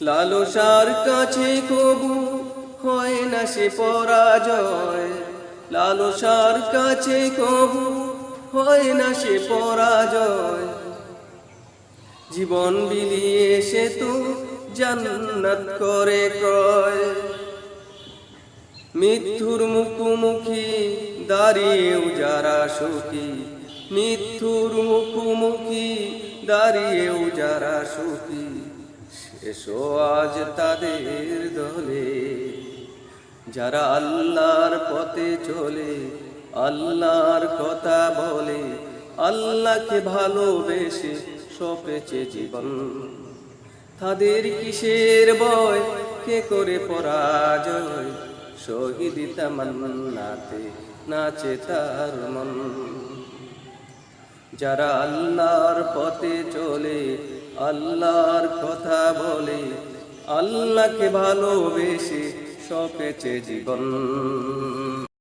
লালসার কাছে কবু হয় না সে পরাজয়, লালসার কাছে কবু হয় না সে পরাজয়। জীবন বিলিয়ে সে তো জান্নাত করে ক্রয়। মৃত্যুর মুখোমুখি দাঁড়িয়েও যারা সুখী, মৃত্যুর মুখোমুখি দাঁড়িয়েও যারা সুখী, এসো আজ তাদের দলে। যারা আল্লাহর পথে চলে, আল্লাহর কথা বলে, আল্লাহকে ভালোবেসে সপেছে জীবন। তাদের কিসের ভয়, কে করে পরাজয়, শহীদ তামান্নাতে নাচে তার মন। যারা আল্লাহর পথে চলে, আল্লাহর কথা বলে, আল্লাহকে ভালোবেসে সপেছে জীবন।